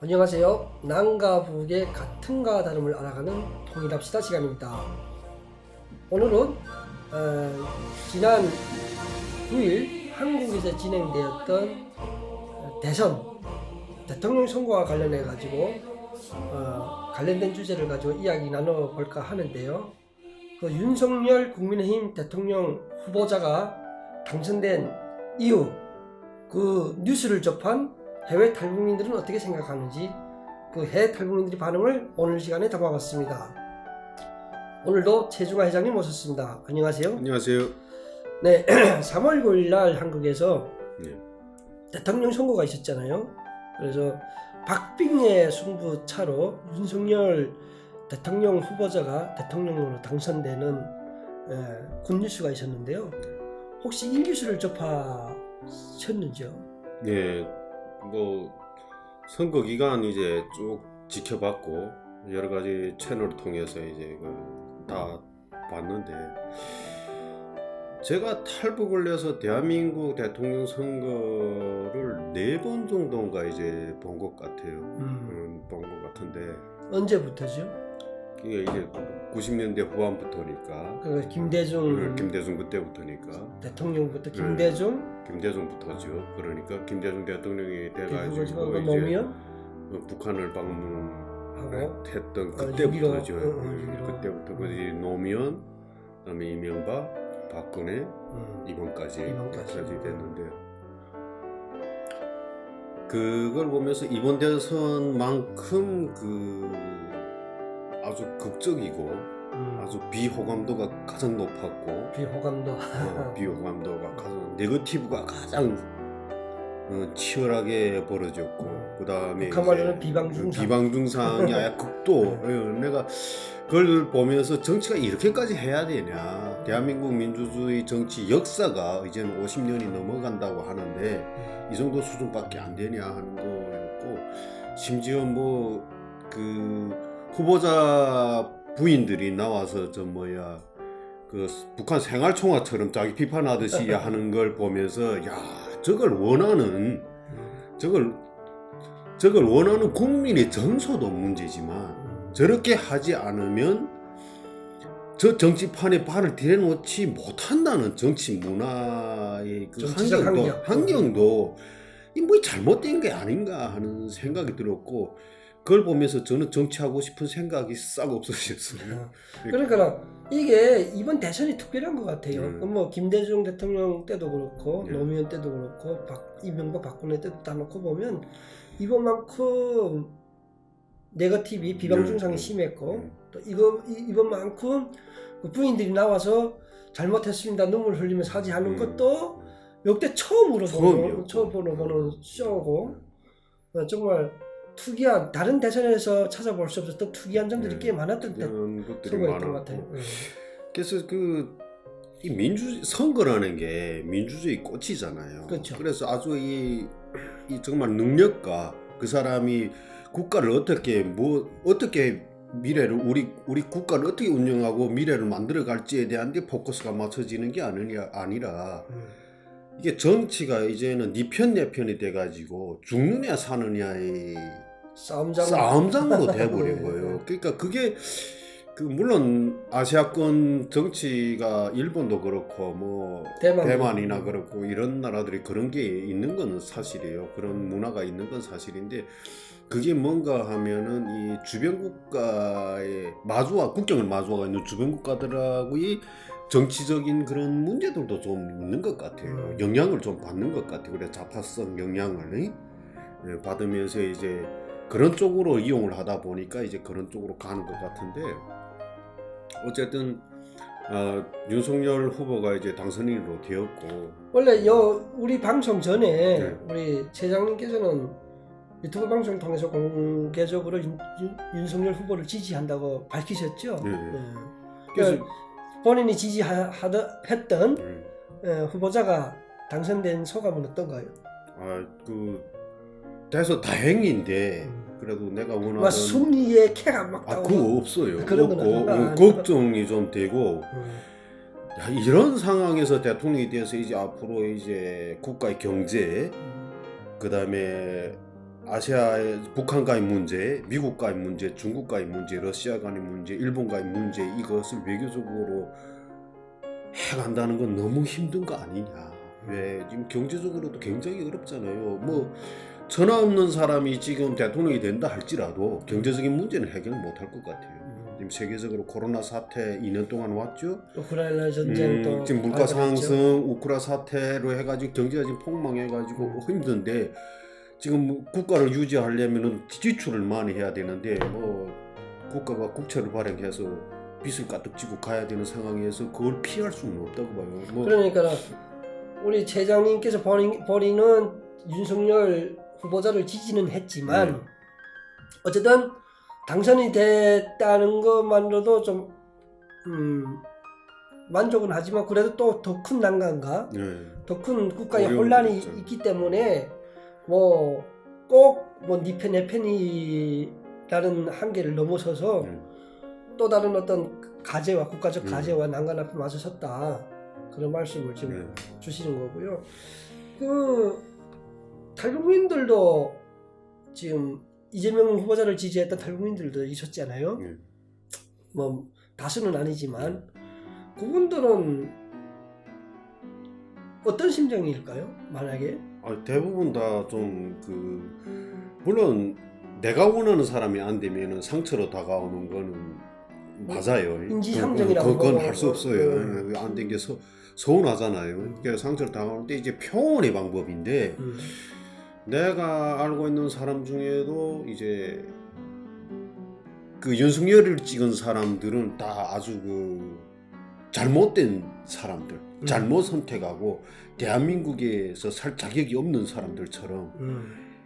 안녕하세요. 남과 북의 같음과 다름을 알아가는 통일합시다 시간입니다. 오늘은 지난 9일 한국에서 진행되었던 대선 대통령 선거와 관련해 가지고 관련된 주제를 가지고 이야기 나눠볼까 하는데요. 그 윤석열 국민의힘 대통령 후보자가 당선된 이후 그 뉴스를 접한 해외 탈북민들은 어떻게 생각하는지 그 해외 탈북민들의 반응을 오늘 시간에 담아봤습니다. 오늘도 최중화 회장님 모셨습니다. 안녕하세요. 안녕하세요. 네, 3월 9일 날 한국에서 네. 대통령 선거가 있었잖아요. 그래서 박빙의 승부차로 윤석열 대통령 후보자가 대통령으로 당선되는 굿뉴스가 있었는데요. 혹시 이 뉴스를 접하셨는지요? 네, 뭐 선거 기간 이제 쭉 지켜봤고 여러 가지 채널을 통해서 이제 다 봤는데 제가 탈북을 해서 대한민국 대통령 선거를 4번 정도인가 이제 본 것 같아요. 본 것 같은데 언제부터죠? 이게 이제 90년대 후반부터니까. 그 김대중 김대중 그때부터니까. 대통령부터 김대중부터죠. 그러니까 김대중 대통령이 돼가지고 이제 노무현 북한을 방문했던 하고 그때부터죠. 6.15. 그때부터 그 노무현, 그다음에 이명박, 박근혜, 이번까지 됐는데 그걸 보면서 이번 대선만큼 아주 극적이고 아주 비호감도가 가장 높았고 비호감도가 가장 네거티브가 가장 치열하게 벌어졌고 그 다음에 북한 말로는 비방중상이 아예 극도. 내가 그걸 보면서 정치가 이렇게까지 해야 되냐, 대한민국 민주주의 정치 역사가 이제는 50년이 넘어간다고 하는데 이 정도 수준밖에 안 되냐 하는 거였고, 심지어 그 후보자 부인들이 나와서 그 북한 생활총화처럼 자기 비판하듯이 하는 걸 보면서 야, 저걸 원하는 국민의 정서도 문제지만 저렇게 하지 않으면 저 정치판에 발을 들여놓지 못한다는 정치 문화의 그 환경도 뭐 잘못된 게 아닌가 하는 생각이 들었고, 그걸 보면서 저는 정치하고 싶은 생각이 싹 없어졌어요. 그러니까 이게 이번 대선이 특별한 것 같아요. 뭐 김대중 대통령 때도 그렇고 노무현 때도 그렇고 이명박 박근혜 때도 다 놓고 보면 이번만큼 네거티브 비방중상이 심했고 또 이번만큼 그 부인들이 나와서 잘못했습니다 눈물 흘리면서 하지 않은 것도 역대 처음으로 보는 쇼고, 정말 특이한, 다른 대선에서 찾아볼 수 없었던 특이한 점들이 꽤 많았던 선거였던 것 같아요. 그래서 이 선거라는 게 민주주의 꽃이잖아요. 그렇죠. 그래서 아주 이 정말 능력과 그 사람이 국가를 어떻게 미래를 우리 국가를 어떻게 운영하고 미래를 만들어갈지에 대한 게 포커스가 맞춰지는 게 아니라 이게 정치가 이제는 네 편 내 편이 돼가지고 죽느냐 사느냐의 싸움장으로 돼버린 거예요. 그러니까 그게 물론 아시아권 정치가 일본도 그렇고 대만이나 그렇고 이런 나라들이 그런 게 있는 건 사실이에요. 그런 문화가 있는 건 사실인데, 그게 뭔가 하면은 이 주변 국가의 국경을 마주하고 있는 주변 국가들하고의 정치적인 그런 문제들도 좀 있는 것 같아요. 영향을 좀 받는 것 같아요. 그래 좌파성 영향을 받으면서 이제 그런 쪽으로 이용을 하다 보니까 이제 그런 쪽으로 가는 것 같은데, 어쨌든 윤석열 후보가 이제 당선인으로 되었고, 원래 우리 방송 전에 우리 최장님께서는 유튜브 방송 통해서 공개적으로 윤석열 후보를 지지한다고 밝히셨죠. 그래서 본인이 지지했던 후보자가 당선된 소감은 어떤가요? 돼서 다행인데 그래도 내가 원하는 승리의 쾌감 막 그거 없어요. 그런 없고 걱정이 좀 되고, 야, 이런 상황에서 대통령이 돼서 이제 앞으로 이제 국가의 경제, 그다음에 아시아의 북한과의 문제, 미국과의 문제, 중국과의 문제, 러시아과의 문제, 일본과의 문제 이것을 외교적으로 해간다는 건 너무 힘든 거 아니냐. 왜 지금 경제적으로도 굉장히 어렵잖아요. 뭐 전화 없는 사람이 지금 대통령이 된다 할지라도 경제적인 문제는 해결 못할 것 같아요. 지금 세계적으로 코로나 사태 2년 동안 왔죠. 우크라이나 전쟁도 지금 물가 상승, 우크라 사태로 해가지고 경제가 지금 폭망해가지고 힘든데 지금 국가를 유지하려면은 지출을 많이 해야 되는데 뭐 국가가 국채를 발행해서 빚을 가득 지고 가야 되는 상황에서 그걸 피할 수는 없다고 봐요. 뭐 그러니까 우리 최장님께서 버리는 윤석열 후보자를 지지는 했지만 어쨌든 당선이 됐다는 것만으로도 좀 만족은 하지만 그래도 또 더 큰 난관과 더 큰 국가의 혼란이 있기 때문에 뭐 꼭 뭐 니 편 내 편이라는 한계를 넘어서서 또 다른 어떤 가제와 국가적 가제와 난관 앞에 맞서섰다 그런 말씀을 지금 주시는 거고요. 그 탈북민들도 지금 이재명 후보자를 지지했던 탈북민들도 있었잖아요. 뭐 다수는 아니지만 그분들은 어떤 심정일까요? 만약에 대부분 다 좀 물론 내가 원하는 사람이 안 되면은 상처로 다가오는 거는 맞아요. 인지상정이라고 그건 할 수 없어요. 안 된 게 서운하잖아요. 그러니까 상처를 당하는데 이제 평온의 방법인데 내가 알고 있는 사람 중에도 이제 그 윤석열을 찍은 사람들은 다 아주 잘못된 사람들, 잘못 선택하고 대한민국에서 살 자격이 없는 사람들처럼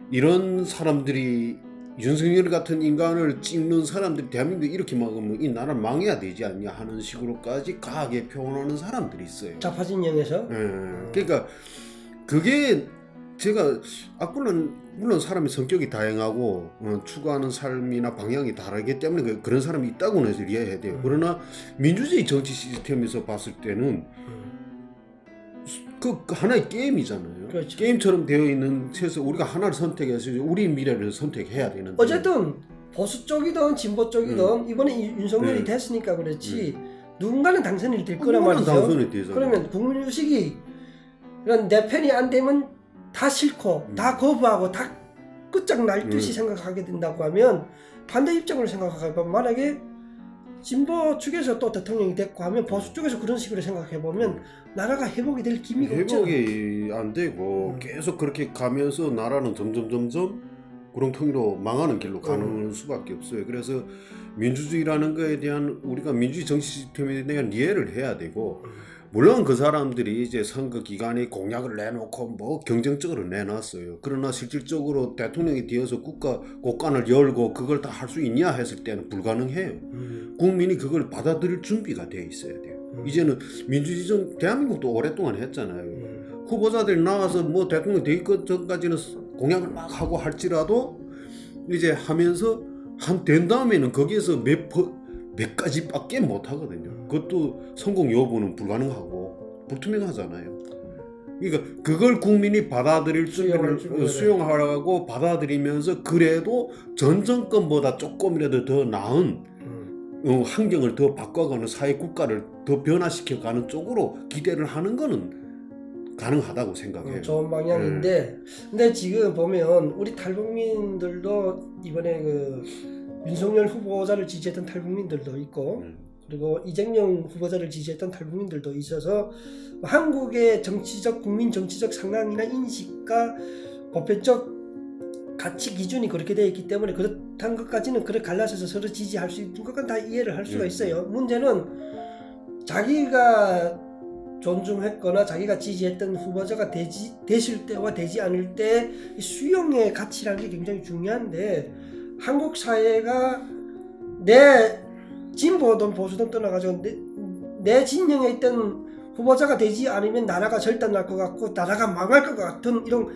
이런 사람들이 윤석열 같은 인간을 찍는 사람들이 대한민국에 이렇게 막으면 이 나라 망해야 되지 않냐 하는 식으로까지 강하게 표현하는 사람들이 있어요. 좌파진영에서? 그러니까 그게 제가 물론 사람이 성격이 다양하고 추구하는 삶이나 방향이 다르기 때문에 그런 사람이 있다고는 해서 이해해야 돼요. 그러나 민주주의 정치 시스템에서 봤을 때는 그 하나의 게임이잖아요. 그렇죠. 게임처럼 되어 있는 채에서 우리가 하나를 선택해서 우리 미래를 선택해야 되는데 어쨌든 보수 쪽이든 진보 쪽이든 이번에 윤석열이 됐으니까 그렇지 누군가는 당선이 될 거란 말이죠. 당선이 되잖아요. 그러면 국민의식이 이런 내 편이 안 되면 다 싫고 다 거부하고 다 끝장날 듯이 생각하게 된다고 하면 반대 입장으로 생각하면 만약에 진보 쪽에서 또 대통령이 됐고 하면 보수 쪽에서 그런 식으로 생각해보면 나라가 회복이 될 기미가 없죠. 회복이 안 되고 계속 그렇게 가면서 나라는 점점 구렁텅이로 망하는 길로 가는 수밖에 없어요. 그래서 민주주의라는 거에 대한 우리가 민주주의 정치 시스템에 대한 이해를 해야 되고 물론 그 사람들이 이제 선거 기간에 공약을 내놓고 뭐 경쟁적으로 내놨어요. 그러나 실질적으로 대통령이 되어서 국가 곳간을 열고 그걸 다 할 수 있냐 했을 때는 불가능해요. 국민이 그걸 받아들일 준비가 돼 있어야 돼요. 이제는 민주주의 대한민국도 오랫동안 했잖아요. 후보자들 나와서 뭐 대통령 되기 전까지는 공약을 막 하고 할지라도 이제 하면서 된 다음에는 거기에서 몇 가지밖에 못 하거든요. 그것도 성공 여부는 불가능하고 불투명하잖아요. 그러니까 그걸 국민이 받아들일 준비를 수용하라고 받아들이면서 그래도 전 정권보다 조금이라도 더 나은 환경을 더 바꿔가는 사회 국가를 더 변화시켜가는 쪽으로 기대를 하는 거는 가능하다고 생각해요. 좋은 방향인데 근데 지금 보면 우리 탈북민들도 이번에 윤석열 후보자를 지지했던 탈북민들도 있고 그리고 이재명 후보자를 지지했던 탈북민들도 있어서 한국의 국민 정치적 상황이나 인식과 보편적 가치 기준이 그렇게 되어 있기 때문에 그렇다는 것까지는 그렇게 갈라서서 서로 지지할 수 있는 것까지 다 이해를 할 수가 있어요. 문제는 자기가 존중했거나 자기가 지지했던 후보자가 되실 때와 되지 않을 때 수용의 가치라는 게 굉장히 중요한데 한국 사회가 내 진보든 보수든 떠나가지고 내 진영에 있던 후보자가 되지 않으면 나라가 절단날 것 같고 나라가 망할 것 같은 이런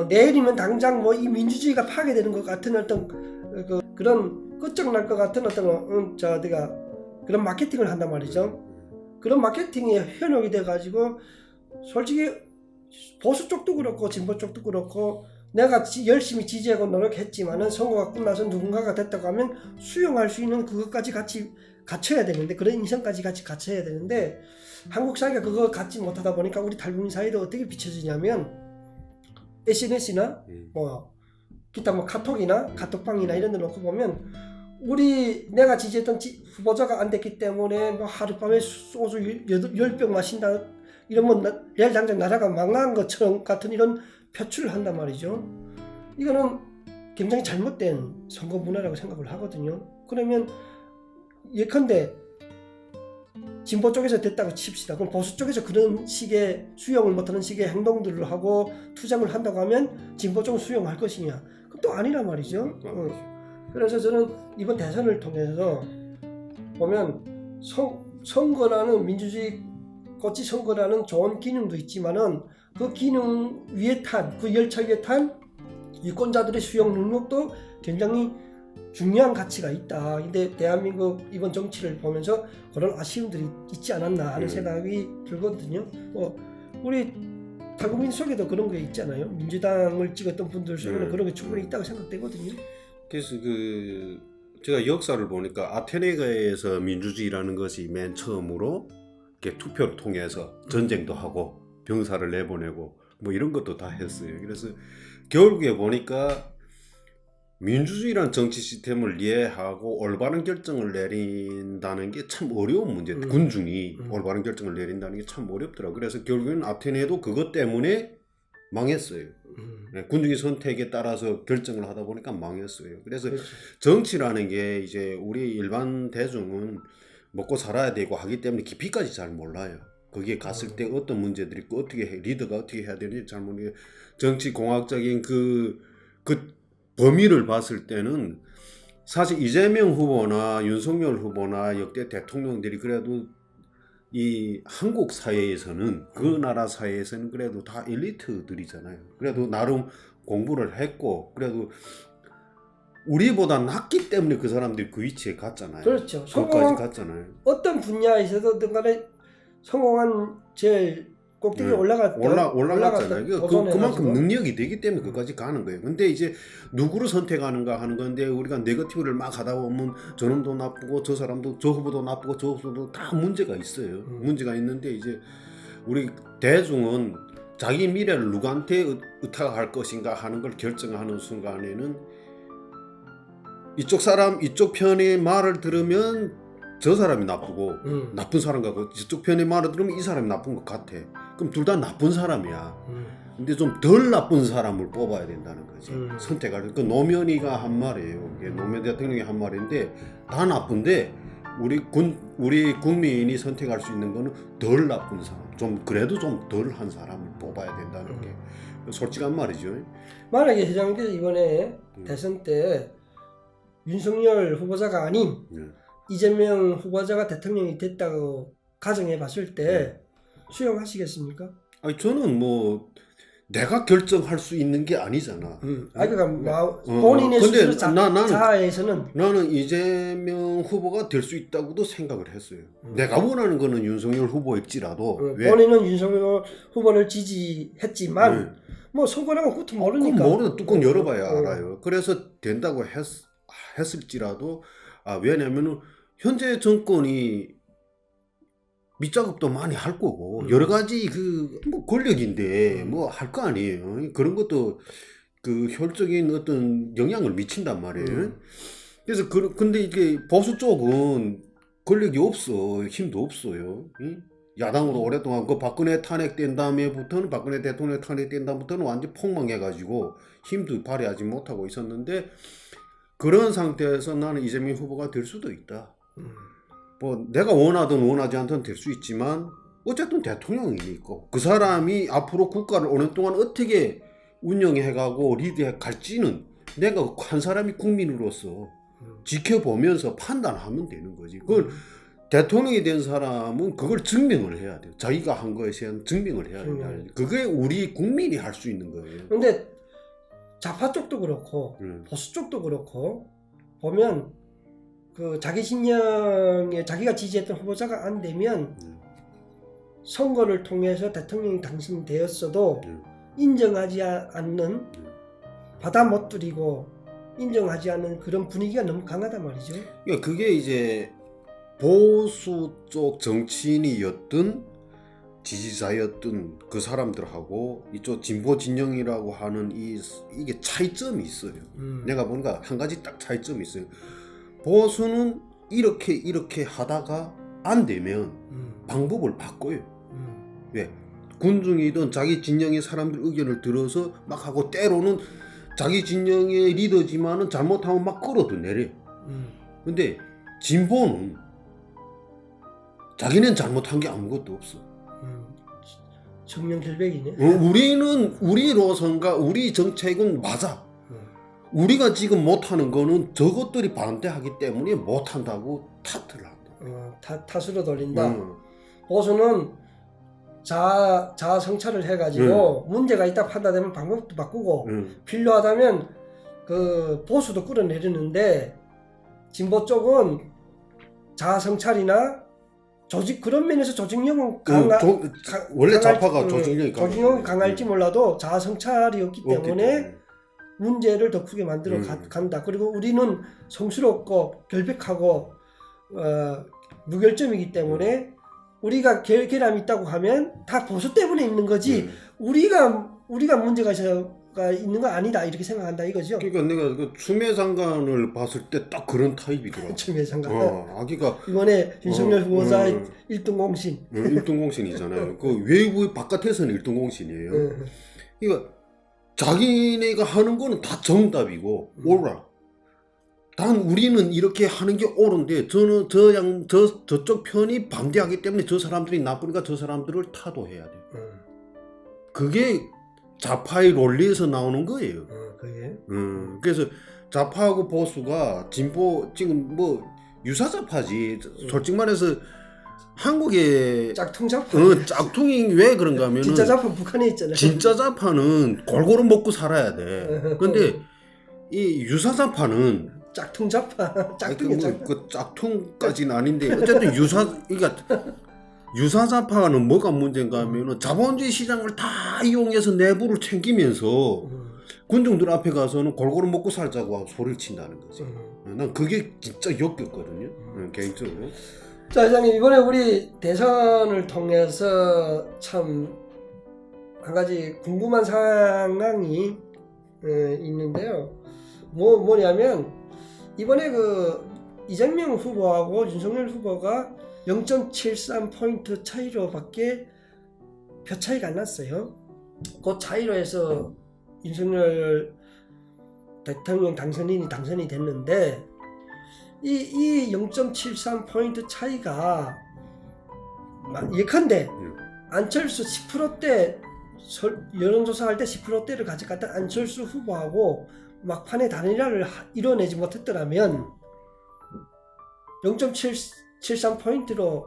내일이면 당장 뭐 이 민주주의가 파괴되는 것 같은 어떤 그런 끝장날 것 같은 어떤 그런 마케팅을 한단 말이죠. 그런 마케팅이 현혹이 돼가지고 솔직히 보수 쪽도 그렇고 진보 쪽도 그렇고 내가 열심히 지지하고 노력했지만은 선거가 끝나서 누군가가 됐다고 하면 수용할 수 있는 그것까지 같이 갖춰야 되는데, 그런 인성까지 같이 갖춰야 되는데, 한국 사회가 그거 갖지 못하다 보니까 우리 탈북민 사회도 어떻게 비춰지냐면 SNS나 뭐 기타 뭐 카톡이나 카톡방이나 이런 데 놓고 보면 내가 지지했던 후보자가 안 됐기 때문에 뭐 하룻밤에 소주 10병 마신다, 이러면 내일 당장 나라가 망한 것처럼 같은 이런 표출을 한단 말이죠. 이거는 굉장히 잘못된 선거 문화라고 생각을 하거든요. 그러면 예컨대 진보 쪽에서 됐다고 칩시다. 그럼 보수 쪽에서 그런 식의 수용을 못하는 식의 행동들을 하고 투쟁을 한다고 하면 진보 쪽은 수용할 것이냐? 그건 또 아니란 말이죠. 그래서 저는 이번 대선을 통해서 보면 선거라는 민주주의 거치 선거라는 좋은 기능도 있지만은 그 기능 위에 탄, 그 열차 위에 탄 유권자들의 수용 능력도 굉장히 중요한 가치가 있다. 근데 대한민국 이번 정치를 보면서 그런 아쉬움들이 있지 않았나 하는 생각이 들거든요. 우리 탈북민 속에도 그런 게 있잖아요. 민주당을 찍었던 분들 속에는 그런 게 충분히 있다고 생각되거든요. 그래서 제가 역사를 보니까 아테네가에서 민주주의라는 것이 맨 처음으로 이렇게 투표를 통해서 전쟁도 하고 병사를 내보내고 뭐 이런 것도 다 했어요. 그래서 결국에 보니까 민주주의라는 정치 시스템을 이해하고 올바른 결정을 내린다는 게 참 어려운 문제. 군중이 올바른 결정을 내린다는 게 참 어렵더라고요. 그래서 결국에는 아테네도 그것 때문에 망했어요. 군중의 선택에 따라서 결정을 하다 보니까 망했어요. 그래서 그렇죠. 정치라는 게 이제 우리 일반 대중은 먹고 살아야 되고 하기 때문에 깊이까지 잘 몰라요. 거기에 갔을 때 어떤 문제들이 있고 리더가 어떻게 해야 되는지 잘 모르겠어요. 정치 공학적인 그 범위를 봤을 때는 사실 이재명 후보나 윤석열 후보나 역대 대통령들이 그래도 이 한국 사회에서는 그 나라 사회에서는 그래도 다 엘리트들이잖아요. 그래도 나름 공부를 했고 그래도 우리보다 낫기 때문에 그 사람들이 그 위치에 갔잖아요. 그렇죠. 거기까지 갔잖아요. 어떤 분야에서든 간에 성공한 제일 꼭대기에 올라갔잖아요. 그만큼 능력이 되기 때문에 그까지 가는 거예요. 근데 이제 누구를 선택하는가 하는 건데 우리가 네거티브를 막 하다 보면 저놈도 나쁘고 저 사람도 저 후보도 나쁘고 저 후보도 다 문제가 있어요. 문제가 있는데 이제 우리 대중은 자기 미래를 누구한테 의탁할 것인가 하는 걸 결정하는 순간에는 이쪽 편의 말을 들으면 저 사람이 나쁘고 나쁜 사람 같고 저쪽 편의 말을 들으면 이 사람이 나쁜 것 같아. 그럼 둘 다 나쁜 사람이야. 근데 좀 덜 나쁜 사람을 뽑아야 된다는 거지. 선택할 그 노무현이가 한 말이에요. 노무현 대통령이 한 말인데 다 나쁜데 우리 국민이 선택할 수 있는 거는 덜 나쁜 사람, 좀 그래도 좀 덜한 사람을 뽑아야 된다는 게 솔직한 말이죠. 만약에 회장님께서 이번에 대선 때 윤석열 후보자가 아닌 이재명 후보자가 대통령이 됐다고 가정해 봤을 때 수용하시겠습니까? 아니 저는 뭐 내가 결정할 수 있는 게 아니잖아. 그러니까 본인의 스스로 자아에서는 나는 이재명 후보가 될 수 있다고도 생각을 했어요. 내가 원하는 거는 윤석열 후보일지라도 본인은 윤석열 후보를 지지했지만 뭐 선거라고 그것도 모르니까 모르는 뚜껑 열어봐야 알아요. 그래서 된다고 했을지라도 왜냐면은 현재 정권이 밑작업도 많이 할 거고 여러 가지 뭐 권력인데 뭐 할 거 아니에요. 그런 것도 그 효율적인 어떤 영향을 미친단 말이에요. 그래서 근데 이게 보수 쪽은 권력이 없어, 힘도 없어요. 야당으로 오랫동안 그 박근혜 탄핵된 다음에부터는 박근혜 대통령 탄핵된 다음부터는 완전 폭망해가지고 힘도 발휘하지 못하고 있었는데 그런 상태에서 나는 이재명 후보가 될 수도 있다. 뭐 내가 원하든 원하지 않든 될 수 있지만 어쨌든 대통령이니까 그 사람이 앞으로 국가를 오랫동안 어떻게 운영해가고 리드해 갈지는 내가 한 사람이 국민으로서 지켜보면서 판단하면 되는 거지. 그걸 대통령이 된 사람은 그걸 증명을 해야 돼요. 자기가 한 거에 대한 증명을 해야 된다. 그게 우리 국민이 할 수 있는 거예요. 근데 좌파 쪽도 그렇고 보수 쪽도 그렇고 보면 그 자기 신념에 자기가 지지했던 후보자가 안 되면 선거를 통해서 대통령이 당선되었어도 인정하지 않는 받아 못 들이고 인정하지 않는 그런 분위기가 너무 강하단 말이죠. 그러니까 그게 이제 보수 쪽 정치인이었든 지지자였던 그 사람들하고 이쪽 진보 진영이라고 하는 이게 차이점이 있어요. 내가 보니까 한 가지 딱 차이점이 있어요. 보수는 이렇게 하다가 안 되면 방법을 바꿔요. 왜? 군중이든 자기 진영의 사람들 의견을 들어서 막 하고 때로는 자기 진영의 리더지만은 잘못하면 막 끌어도 내려. 근데 진보는 자기는 잘못한 게 아무것도 없어. 정명결백이네. 우리로선가 우리 정책은 맞아. 우리가 지금 못하는 거는 저것들이 반대하기 때문에 못한다고 탓을 한다. 탓으로 돌린다. 보수는 자아 성찰을 해가지고 문제가 있다 판단되면 방법도 바꾸고 필요하다면 그 보수도 끌어내리는데 진보 쪽은 자아 성찰이나 조직 그런 면에서 조직력은 원래 좌파가 조직력은 강할지 몰라도 자아 성찰이었기 때문에 문제를 더 크게 만들어 간다. 그리고 우리는 성스럽고 결백하고 무결점이기 때문에 우리가 결함이 있다고 하면 다 보수 때문에 있는 거지 우리가 문제가 있는 거 아니다 이렇게 생각한다 이거죠. 그러니까 내가 그 추미애 장관을 봤을 때 딱 그런 타입이더라고. 추미애 장관. 아기가 이번에 윤석열 후보자 1등 공신. 1등 공신이잖아요. 그 외부 바깥에서는 1등 공신이에요. 그러니까 자기네가 하는 거는 다 정답이고 옳아. 단 우리는 이렇게 하는 게 옳은데 저는 저쪽 편이 반대하기 때문에 저 사람들이 나쁘니까 저 사람들을 타도해야 돼. 그게 좌파의 논리에서 나오는 거예요. 그게. 그래서 좌파하고 보수가 진보 지금 뭐 유사좌파지. 솔직히 말해서 한국의 짝퉁좌파. 짝퉁이 왜 그런가 하면은 진짜 좌파 북한에 있잖아요. 진짜 좌파는 골고루 먹고 살아야 돼. 근데 이 유사좌파는 짝퉁좌파. 짝퉁이 그 짝퉁까지는 아닌데 어쨌든 유사좌파는 뭐가 문제인가 하면은 자본주의 시장을 다 이용해서 내부를 챙기면서 군중들 앞에 가서는 골고루 먹고 살자고 소리를 친다는 거지. 난 그게 진짜 역겹거든요. 개인적으로. 자, 회장님 이번에 우리 대선을 통해서 참 한 가지 궁금한 상황이 있는데요. 뭐냐면 이번에 그 이재명 후보하고 윤석열 후보가 0.73포인트 차이로밖에 표 차이가 안 났어요. 그 차이로 해서 윤석열 대통령 당선이 됐는데 이 0.73포인트 차이가 예컨대 안철수 10%대 여론조사할 때 10%대를 가져갔던 안철수 후보하고 막판에 단일화를 이뤄내지 못했더라면 0.73포인트로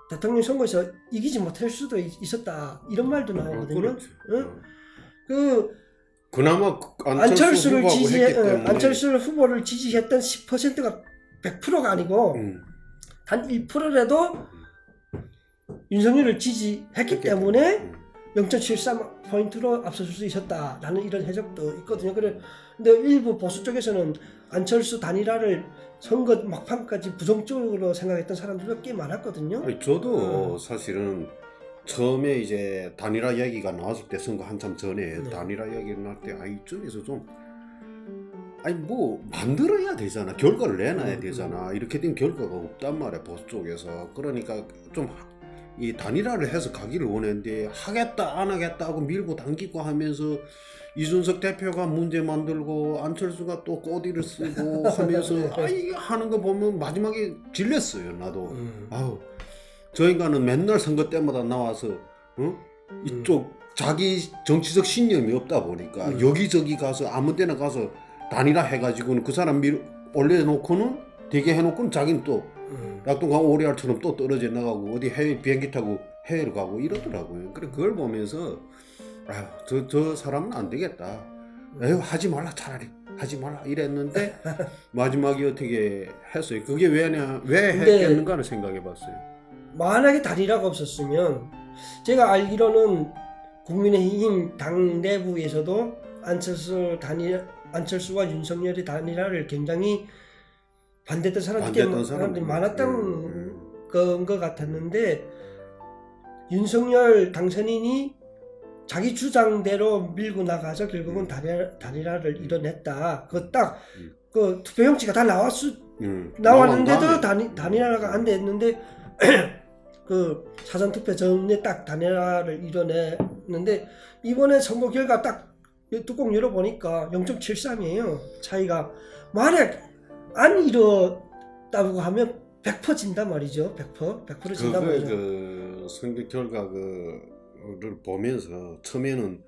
대통령 선거에서 이기지 못할 수도 있었다 이런 말도 나오거든요. 그나마 안철수 후보를 지지했던 10%가 100%가 아니고 단 1%라도 윤석열을 지지했기 때문에 0.73포인트로 앞서줄 수 있었다라는 이런 해석도 있거든요. 근데 일부 보수 쪽에서는 안철수 단일화를 선거 막판까지 부정적으로 생각했던 사람들도 꽤 많았거든요. 아니, 저도 사실은 처음에 이제 단일화 이야기가 나왔을 때 선거 한참 전에 단일화 이야기가 나올 때 이쪽에서 좀 뭐 만들어야 되잖아. 결과를 내놔야 되잖아. 이렇게 된 결과가 없단 말이야 보수 쪽에서. 그러니까 좀 이 단일화를 해서 가기를 원했는데 하겠다 안 하겠다 하고 밀고 당기고 하면서 이준석 대표가 문제 만들고 안철수가 또 꼬디를 쓰고 하면서 이게 하는 거 보면 마지막에 질렸어요. 나도. 저 인간은 맨날 선거 때마다 나와서 이쪽 자기 정치적 신념이 없다 보니까 여기저기 가서 아무 데나 가서 단일화 해가지고는 그 사람 올려놓고는 되게 해놓고는 자기는 또 낙동강 오리알처럼 또 떨어져 나가고 어디 해외 비행기 타고 해외로 가고 이러더라고요. 그래 그걸 보면서 저 사람은 안 되겠다. 하지 말라 차라리 하지 말라 이랬는데 마지막에 어떻게 했어요. 그게 왜 했겠는가를 생각해봤어요. 만약에 단일화가 없었으면 제가 알기로는 국민의힘 당 내부에서도 안철수와 윤석열의 단일화를 굉장히 반대했던 사람들이 많았던 것 같았는데 윤석열 당선인이 자기 주장대로 밀고 나가서 결국은 단일화를 이뤄냈다. 그 딱 그 투표용지가 다 나왔는데도 단일화가 안 됐는데 그 사전 투표 전에 딱 단일화를 이뤄냈는데 이번에 선거 결과 딱 뚜껑 열어보니까 0.73이에요. 차이가 만약 안 이뤘다고 하면 100% 진단 말이죠. 100% 진단 말이죠. 그 선거 결과를 보면서 처음에는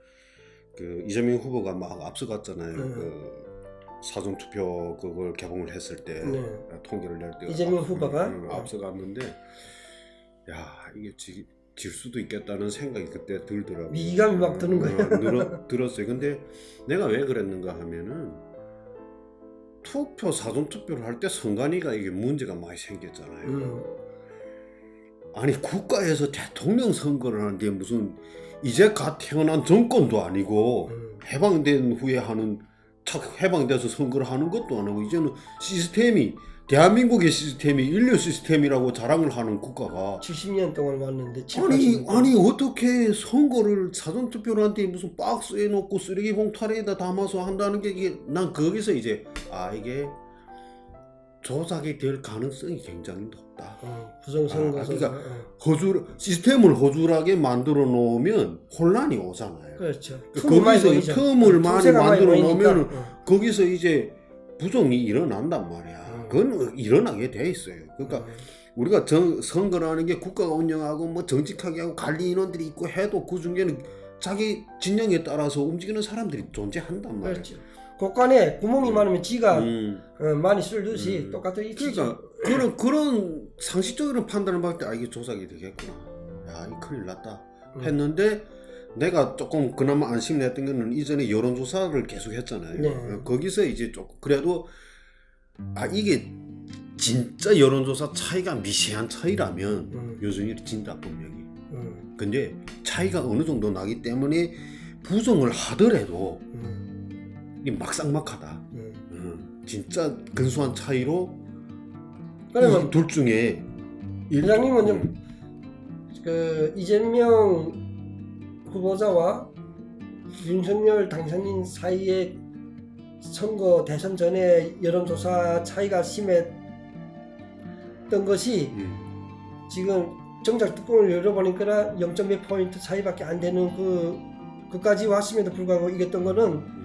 그 이재명 후보가 막 앞서갔잖아요. 그 사전 투표 그걸 개봉을 했을 때 통계를 낼 때 이재명 후보가 앞서갔는데 야 이게 질 수도 있겠다는 생각이 그때 들더라고요. 위기감이 막 드는 거예요. 들었어요. 근데 내가 왜 그랬는가 하면은 사전 투표를 할 때 선관위가 이게 문제가 많이 생겼잖아요. 아니 국가에서 대통령 선거를 하는데 무슨 이제 갓 태어난 정권도 아니고 해방된 후에 하는 해방돼서 선거를 하는 것도 아니고 이제는 시스템이 대한민국의 시스템이 인류 시스템이라고 자랑을 하는 국가가 70년 동안 왔는데 아니 어떻게 선거를 사전 투표를 하는데 무슨 박스에 넣고 쓰레기 봉투에다 담아서 한다는 게 이게 난 거기서 이제 이게 조작이 될 가능성이 굉장히 높다. 부정선거 그러니까 시스템을 허술하게 만들어 놓으면 혼란이 오잖아요. 그렇죠. 거기서 틈을 많이 만들어 놓으면 거기서 이제 부정이 일어난단 말이야. 그건 일어나게 돼 있어요. 그러니까 우리가 선거라는 게 국가가 운영하고 뭐 정직하게 하고 관리 인원들이 있고 해도 그 중에는 자기 진영에 따라서 움직이는 사람들이 존재한단 말이야. 그렇죠. 곳간에 구멍이 많으면 지가 많이 쓸듯이 똑같은 이치죠. 그러니까 그런 상식적으로 판단을 받을 때 이게 조작이 되겠구나. 야, 이 큰일 났다 했는데 내가 조금 그나마 안심했던 거는 이전에 여론조사를 계속 했잖아요. 거기서 이제 조금 그래도 이게 진짜 여론조사 차이가 미세한 차이라면 윤석열이 진다 분명히. 근데 차이가 어느 정도 나기 때문에 부정을 하더라도 이게 막상막하다. 진짜 근소한 차이로 그러면 둘 중에 회장님은 좀 그 이재명 후보자와 윤석열 당선인 사이에 선거 대선 전에 여론조사 차이가 심했던 것이 지금 정작 뚜껑을 열어보니까 0.몇 포인트 차이밖에 안 되는 그까지 왔음에도 불구하고 이겼던 거는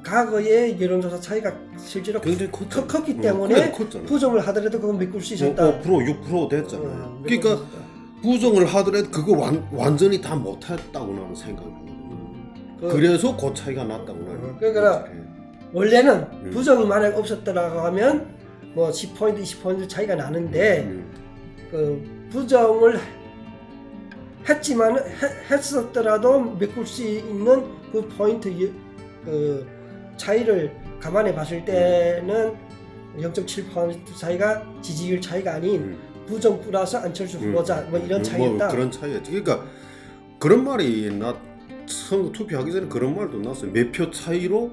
과거의 여론조사 차이가 실제로 굉장히 컸기 때문에 부정을 하더라도 그건 메꿀 수 있었다. 5%, 6% 됐잖아요. 그러니까 부정을 하더라도 그거 완전히 다 못했다고 나는 생각하거든요. 그래서 그 차이가 났다고 나는. 그러니까 원래는 부정이 만약 없었더라고 하면 뭐 10포인트, 20포인트 차이가 나는데 그 부정을 했었더라도 메꿀 수 있는 그 포인트 그 차이를 감안해 봤을 때는 0.7% 차이가 지지율 차이가 아닌 부정 플러스 안철수 후보자 뭐 이런 차이였다. 그런 차이였지. 그러니까 그런 말이 선거 투표하기 전에 그런 말도 나왔어요. 몇 표 차이로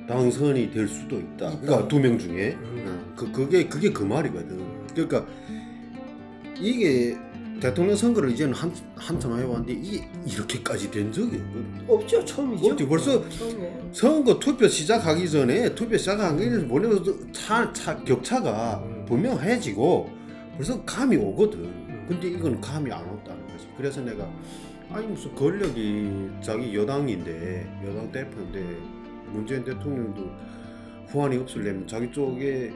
당선이 될 수도 있다. 그러니까 2명 중에 그게 그 말이거든. 그러니까 이게 대통령 선거를 이제는 한참 해왔는데 이게 이렇게까지 된 적이 없거든. 없죠. 처음이죠. 없지. 벌써 선거 투표 시작하기 전에 뭐냐면 격차가 분명해지고 벌써 감이 오거든. 근데 이건 감이 안 왔다는 거지. 그래서 내가 무슨 권력이 자기 여당 대표인데 문재인 대통령도 후환이 없으려면 자기 쪽에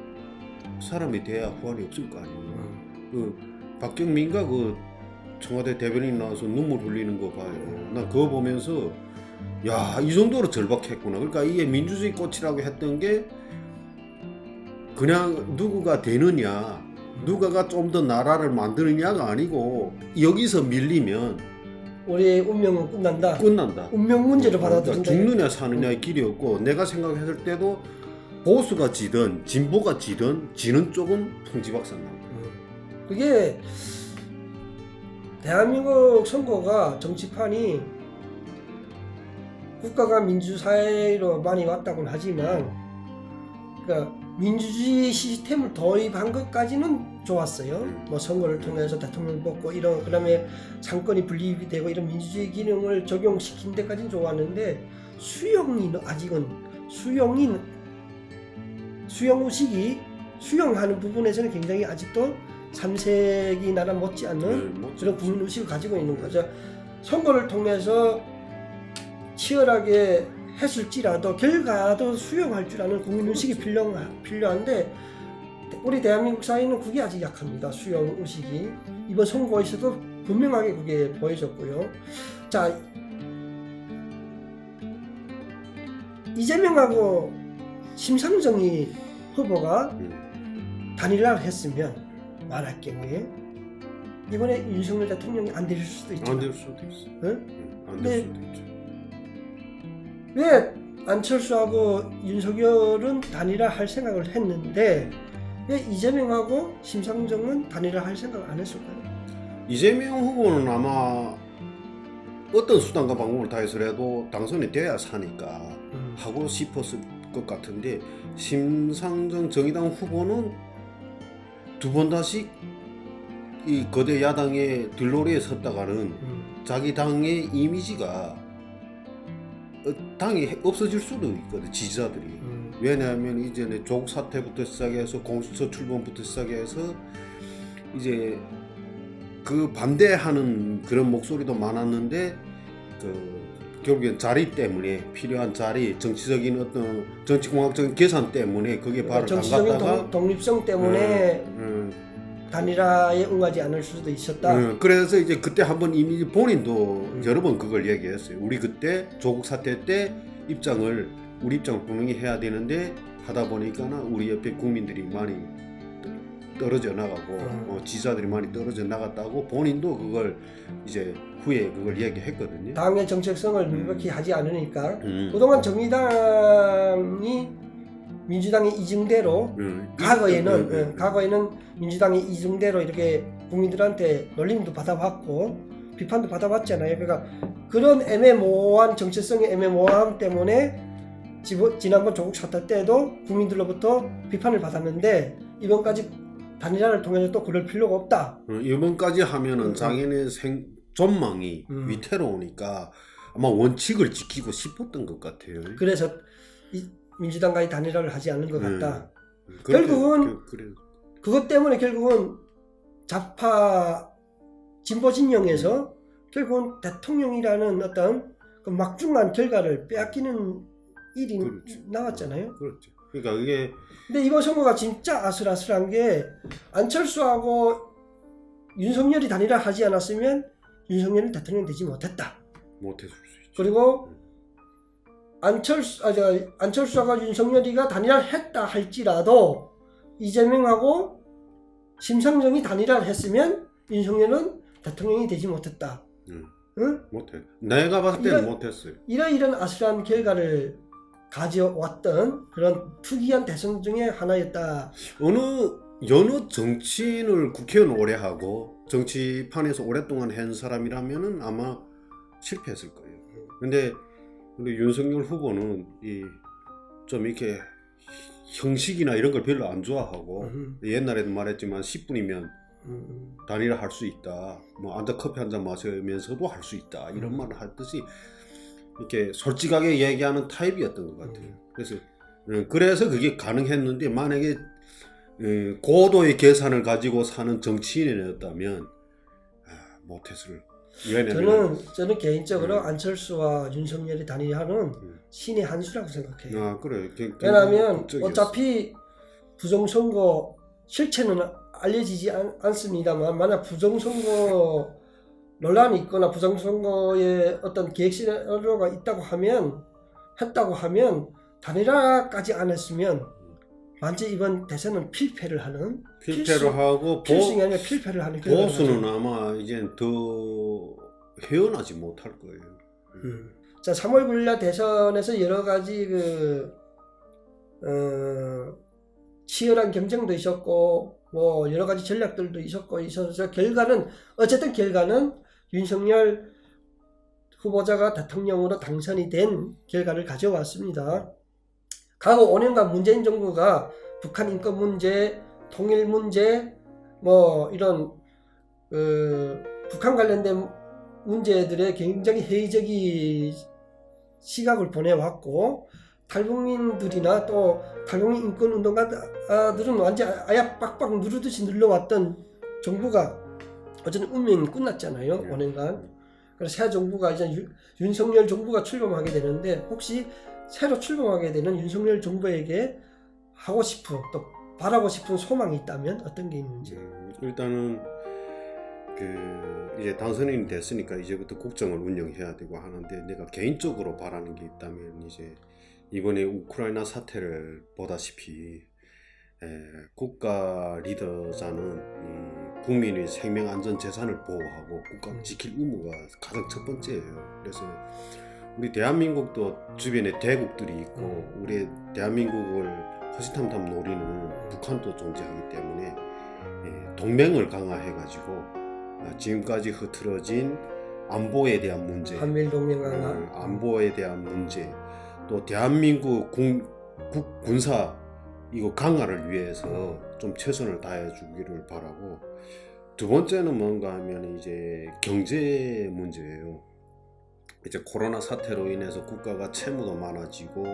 사람이 돼야 후환이 없을 거 아니에요. 박경민가 그 청와대 대변인 나와서 눈물 흘리는 거 봐요. 난 그거 보면서 야, 이 정도로 절박했구나. 그러니까 이게 민주주의 꽃이라고 했던 게 그냥 누구가 되느냐, 누가가 좀 더 나라를 만드느냐가 아니고 여기서 밀리면 우리의 운명은 끝난다. 운명 문제를 받아들인다. 죽느냐 사느냐의 길이 없고 내가 생각했을 때도 보수가 지든 진보가 지든 지는 쪽은 풍지박산난다. 그게 대한민국 선거가 정치판이 국가가 민주사회로 많이 왔다고는 하지만 그러니까 민주주의 시스템을 도입한 것까지는 좋았어요. 뭐 선거를 통해서 대통령 뽑고 이런 그다음에 상권이 분립이 되고 이런 민주주의 기능을 적용시킨 데까지는 좋았는데 수용이 아직은 수용의식이 수용하는 부분에서는 굉장히 아직도 3세기 나라 못지않은 그런 국민의식을 가지고 있는 거죠. 선거를 통해서 치열하게 했을지라도 결과도 수용할 줄 아는 국민의식이 필요한데 우리 대한민국 사회는 그게 아직 약합니다. 수용의식이. 이번 선거에서도 분명하게 그게 보여졌고요. 자, 이재명하고 심상정이 후보가 단일화를 했으면 말할 경우에 이번에 윤석열 대통령이 안 될 수도 있죠. 안 될 수도 있어. 응? 안 될 수도 있죠. 왜 안철수하고 윤석열은 단일화 할 생각을 했는데 왜 이재명하고 심상정은 단일화 할 생각을 안 했을까요? 이재명 후보는 아마 어떤 수단과 방법을 다해서라도 당선이 돼야 사니까 하고 싶었을 것 같은데 심상정 정의당 후보는 두 번 다시 이 거대 야당의 들러리에 섰다가는 자기 당의 이미지가 당이 없어질 수도 있거든, 지지자들이. 왜냐하면 이제는 조국 사태부터 시작해서 공수처 출범부터 시작해서 이제 그 반대하는 그런 목소리도 많았는데 결국엔 자리 때문에 필요한 자리, 정치적인 어떤 정치공학적인 계산 때문에 거기에 발을 정치적인 담갔다가 독립성 때문에 단일화에 응하지 않을 수도 있었다. 그래서 이제 그때 한번 이미 본인도 여러 번 그걸 얘기했어요. 우리 그때 조국 사태 때 우리 입장을 분명히 해야 되는데 하다 보니까는 우리 옆에 국민들이 많이 떨어져 나가고 지지자들이 많이 떨어져 나갔다고 본인도 그걸 이제 후에 그걸 얘기했거든요. 당의 정책성을 명백히 하지 않으니까 그동안 정의당이 민주당의 이중대로 과거에는 민주당의 이중대로 이렇게 국민들한테 놀림도 받아봤고 비판도 받아봤잖아요. 그러니까 그런 애매모호한 정체성의 애매모호함 때문에 지난번 조국 사태 때도 국민들로부터 비판을 받았는데 이번까지 단일화를 통해서 또 그럴 필요가 없다. 이번까지 하면은 장인의 전망이 위태로우니까 아마 원칙을 지키고 싶었던 것 같아요. 그래서 민주당과의 단일화를 하지 않는 것 같다. 결국은 그것 때문에 결국은 좌파 진보 진영에서 결국은 대통령이라는 어떤 그 막중한 결과를 빼앗기는 일이 나왔잖아요. 그렇죠. 그러니까 이게 근데 이번 선거가 진짜 아슬아슬한 게 안철수하고 윤석열이 단일화 하지 않았으면 윤석열은 대통령 되지 못했다. 못했을 수 있죠. 그리고 안철수하고 윤석열이가 단일화를 했다 할지라도 이재명하고 심상정이 단일화를 했으면 윤석열은 대통령이 되지 못했다. 응? 못해. 내가 봤을 때는 못했어요. 이런 아슬한 결과를 가져왔던 그런 특이한 대선 중에 하나였다. 여느 정치인을 국회의원 오래 하고 정치판에서 오랫동안 한 사람이라면은 아마 실패했을 거예요. 근데 우리 윤석열 후보는 좀 이렇게 형식이나 이런 걸 별로 안 좋아하고 옛날에도 말했지만 10분이면 단일화 할 수 있다. 뭐 앉아 커피 한 잔 마시면서도 할 수 있다. 이런 말을 하듯이 이렇게 솔직하게 얘기하는 타입이었던 것 같아요. 그래서 그게 가능했는데 만약에 고도의 계산을 가지고 사는 정치인이었다면 못했을. 저는 개인적으로 안철수와 윤석열의 단일화는 신의 한 수라고 생각해요. 그래. 왜냐하면 어차피 부정선거 실체는 알려지지 않습니다만 만약 부정선거 논란이 있거나 부정선거에 어떤 계획 시나리오가 했다고 하면 단일화까지 안 했으면 완전 이번 대선은 필패를 하고 필승이 아니라 필패를 하는 보수는 아마 이제 더 헤어나지 못할 거예요. 자, 3월 9일 대선에서 여러 가지 치열한 경쟁도 있었고 뭐 여러 가지 전략들도 있어서 결과는 윤석열 후보자가 대통령으로 당선이 된 결과를 가져왔습니다. 과거 5년간 문재인 정부가 북한 인권 문제, 통일 문제, 뭐 이런 북한 관련된 문제들에 굉장히 회의적인 시각을 보내왔고, 탈북민들이나 또 탈북민 인권 운동가들은 완전 아야 빡빡 누르듯이 눌러왔던 정부가 어제는 운명이 끝났잖아요. 5년간. 그래서 새 정부가 이제 윤석열 정부가 출범하게 되는데, 혹시 새로 출범하게 되는 윤석열 정부에게 하고 싶은, 또 바라고 싶은 소망이 있다면 어떤 게 있는지. 일단은 이제 당선인이 됐으니까 이제부터 국정을 운영해야 되고 하는데, 내가 개인적으로 바라는 게 있다면 이제 이번에 우크라이나 사태를 보다시피 국가 리더자는 국민의 생명 안전 재산을 보호하고 국가를 지킬 의무가 가장 첫 번째예요. 그래서 우리 대한민국도 주변에 대국들이 있고 우리 대한민국을 호시탐탐 노리는 북한도 존재하기 때문에 동맹을 강화해가지고 지금까지 흐트러진 안보에 대한 문제, 한미일 동맹 강화, 안보에 대한 문제, 또 대한민국 군사 이거 강화를 위해서 좀 최선을 다해 주기를 바라고, 두 번째는 뭔가 하면 이제 경제 문제예요. 이제 코로나 사태로 인해서 국가가 채무도 많아지고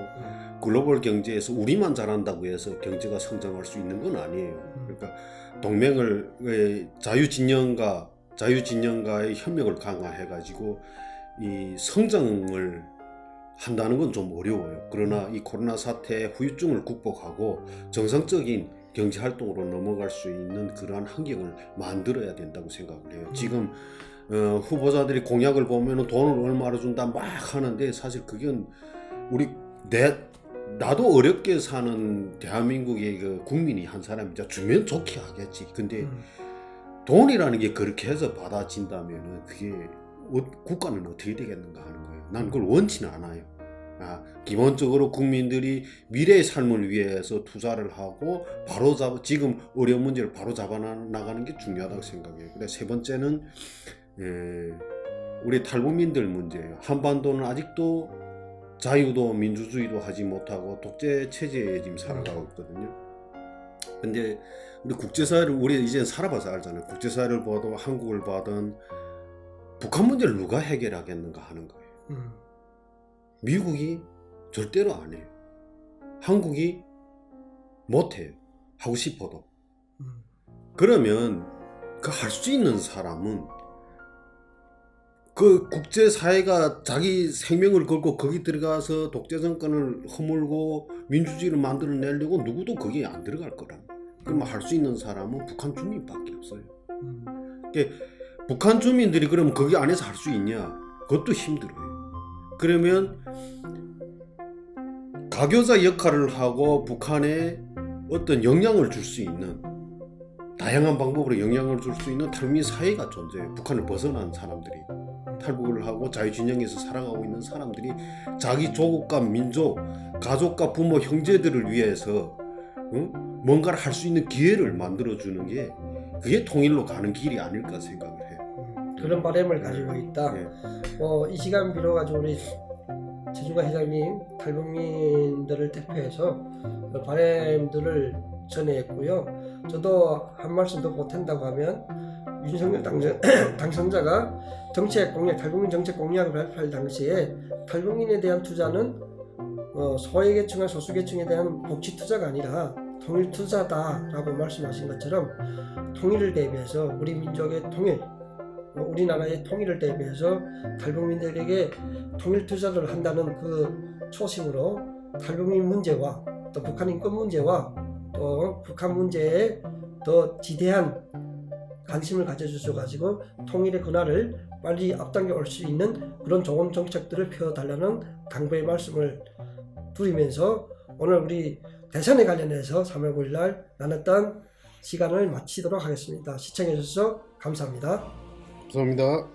글로벌 경제에서 우리만 잘한다고 해서 경제가 성장할 수 있는 건 아니에요. 그러니까 동맹을 자유진영과의 협력을 강화해가지고 이 성장을 한다는 건 좀 어려워요. 그러나 이 코로나 사태의 후유증을 극복하고 정상적인 경제 활동으로 넘어갈 수 있는 그러한 환경을 만들어야 된다고 생각을 해요. 지금 후보자들이 공약을 보면 돈을 얼마로 준다 막 하는데, 사실 그건 나도 어렵게 사는 대한민국의 그 국민이 한 사람이 주면 좋게 하겠지. 근데 돈이라는 게 그렇게 해서 받아진다면 그게 국가는 어떻게 되겠는가 하는 거예요. 난 그걸 원치는 않아요. 기본적으로 국민들이 미래의 삶을 위해서 투자를 하고 지금 어려운 문제를 바로 잡아 나가는 게 중요하다고 생각해요. 근데 세 번째는 우리 탈북민들 문제예요. 한반도는 아직도 자유도 민주주의도 하지 못하고 독재 체제에 지금 살아가고 있거든요. 근데 우리 국제사회를 우리 이제 살아봐서 알잖아요. 국제사회를 봐도 한국을 봐든 북한 문제를 누가 해결하겠는가 하는 거예요. 미국이 절대로 안 해요. 한국이 못해요. 하고 싶어도. 그러면 그 할 수 있는 사람은 그 국제사회가 자기 생명을 걸고 거기 들어가서 독재 정권을 허물고 민주주의를 만들어내려고 누구도 거기에 안 들어갈 거라. 그럼 할 수 있는 사람은 북한 주민밖에 없어요. 그러니까 북한 주민들이 그러면 거기 안에서 할 수 있냐? 그것도 힘들어요. 그러면 가교자 역할을 하고 북한에 어떤 영향을 줄 수 있는, 다양한 방법으로 영향을 줄 수 있는 탈북민 사회가 존재해요. 북한을 벗어난 사람들이 탈북을 하고 자유진영에서 살아가고 있는 사람들이 자기 조국과 민족, 가족과 부모, 형제들을 위해서 뭔가를 할 수 있는 기회를 만들어주는 게, 그게 통일로 가는 길이 아닐까 생각을 해요. 그런 바람을 가지고 있다. 이 시간 빌어가지고 우리 최중화 회장님 탈북민들을 대표해서 바람들을 전했고요. 저도 한 말씀 더 못한다고 하면, 윤석열 당선자가 정책 공약, 탈북민 정책 공약을 발표할 당시에 탈북민에 대한 투자는 소외계층과 소수계층에 대한 복지 투자가 아니라 통일 투자다라고 말씀하신 것처럼, 통일을 대비해서 우리 민족의 통일, 우리나라의 통일을 대비해서 탈북민들에게 통일 투자를 한다는 그 초심으로 탈북민 문제와 또 북한 인권 문제와 또 북한 문제에 더 지대한 관심을 가져주셔가지고 통일의 그날을 빨리 앞당겨 올 수 있는 그런 좋은 정책들을 펴달라는 당부의 말씀을 드리면서, 오늘 우리 대선에 관련해서 3월 9일 날 나눴던 시간을 마치도록 하겠습니다. 시청해 주셔서 감사합니다. 감사합니다.